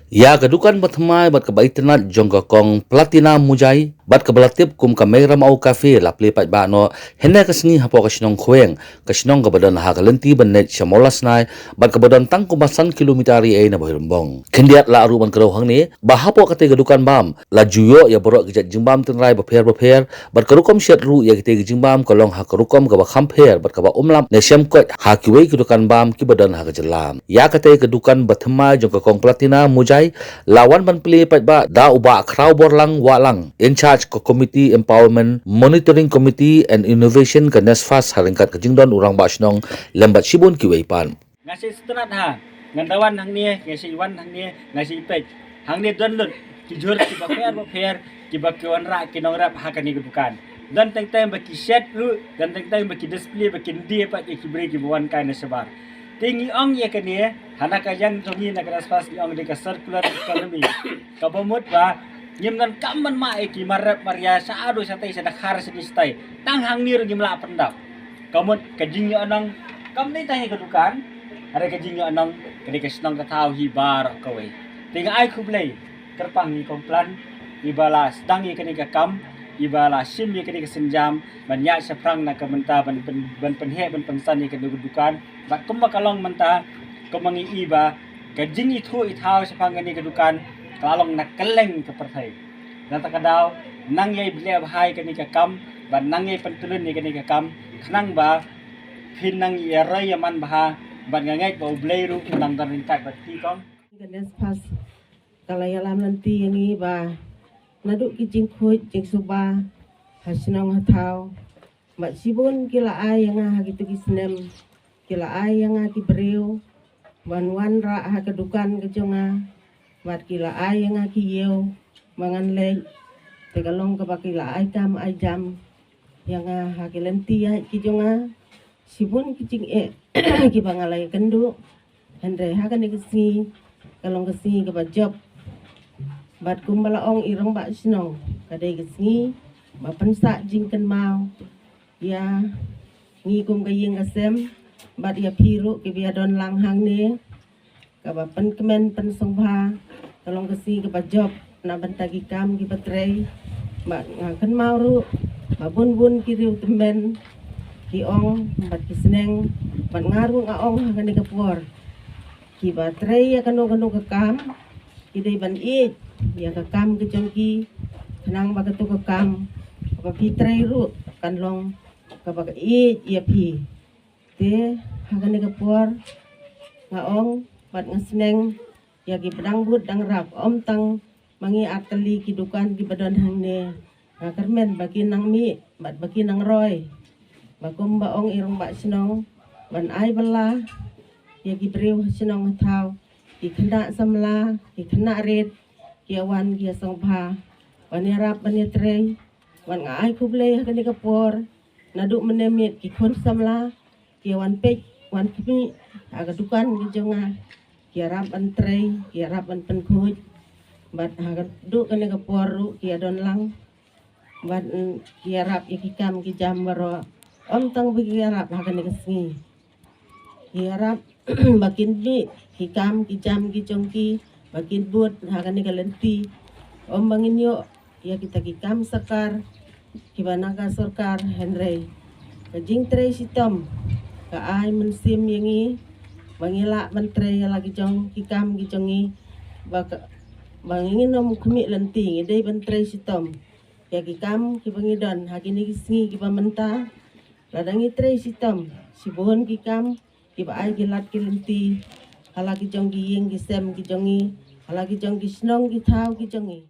Ya kedukan batmai bat kebaitenat jongga kong platina mujai bat kebelatip kum kamera mau kafe la play pat ba no hene kesni hapo kasnong khueng kasnong ke badan ha kalenti benet shamolas nai bat ke badan tang kumasan kilometari na bohirumbong kendiat la aruban kerau hang ni ba hapo kate kedukan bam la juyo ya borok gejat jingbam tenrai beper bat kerukom syat ru ya kite jingbam kolong ha kerukom ke ba khamper bat ke ba umlam ne syam kot ha kiwei kedukan bam ki badan ha kejelam ya kate kedukan batmai jongga kong platina mujai lawan ban pili pat ba da uba krau borlang walang in charge ko committee empowerment monitoring committee and innovation ke nesfas haringkat ke jingdon urang ba snong lembat sibun kiweipan ngasi setrat ha ngandawan hang ni ngasi wan hang ni ngasi pek hang ni don lut kijur ki baper ki bakwan ra ki nong rap ha kan ni bukan dan teng baki set ru dan teng baki display baki dia pak ki beri ki buan kan sebar tinggi ong ya kan ni hana ka yang jongi na keras pas ong de ka circular economy ka bomut ba nyimnan kaman ma ki marap maria saado satai sadakar sedistai tang hang ni ru gimla pendap kamut kajing anang kam ni tanya kedukan ada kajing anang kini kesnong katau hibar kawai tinggal ai kublai kerpang ni komplan ibala sedang ni kini kam ibala sim ni kini kesenjam banyak seprang nak kementa ban penhe ban pensan ni kini kedukan bak kumakalong menta kemangi iba kajing itu itau sepang ni kedukan kalong nak keleng ke pertai dan takadau nang yai beli bahai kini kam ban nang yai pentulun ni kini kam kenang ba pinang ya rai yaman bah ban ngai bau bleiru nang dan rintak bati kom ganas pas kalayalam nanti yang ini ba naduk ki jingkhuj jing suba hasnong hatau mak sibun kila ai yang ha gitu kisnem kila ai yang ha ki breu wan ra ha kedukan kejonga mat kila ai yang ha ki yeu mangan le tegalong ka bakila ai kam ai jam yang ha ki lenti ha ki jonga sibun kicing ki bangalai kendu andre ha kan ikisi kalong kesi ke job bat kumbala ong irong ba sinong kadai kesi ba pensa jingken mau ya ngi kum kayeng kasem bat ya piru ki biadon langhang ni ka ba pen kemen pen songpha kalong kesi ke job na bantagi kam ki batrei ba ngaken mau ru ba bun ki riu temben ki ong bat ki seneng bat ngaru ngaong hangani kapur ki baterai ya kanu ke kam ki dei ban i ya ke kam ke jongki kenang ba ketu ke kam ba pitrai ru kan long ka ba i ya pi te hangani kapur ngaong bat ngaseneng ya ki pedang but dang rap om tang mangi ateli ki dukan ki badan hang ne kermen bagi nang mi bat bagi nang roy bakum baong irong ba sinong ban ai bala ya ki breu sinong thau ki khna samla ki khna red ki awan ki songpha ban rap ban trei ban ai kuble ka ni kapor naduk menemit ki khon samla ki awan pek wan ki aga dukan ki jonga ki rap ban trei ki rap ban pen khuj bat aga duk ka ni kapor ru ki adon lang ban ki rap ki kam ki jam baro om tang bagi harap hakan kesini harap bakin ni hikam kijam kijongki bakin buat hakan kalenti om bangin yo ya kita kikam sakar kibana ka sorkar henry kajing trei sitom ka ai mensim yangi bangila mentrei lagi jong kikam kijongi bangin om kemi lenti ngidei bentrei sitom ya kikam kibangidon hakini kisini kibamenta ladangi trei sitam sibon kikam kiba ai gilat kilenti halagi jong giyeng gisem gijongi halagi jong gisnong githau gijongi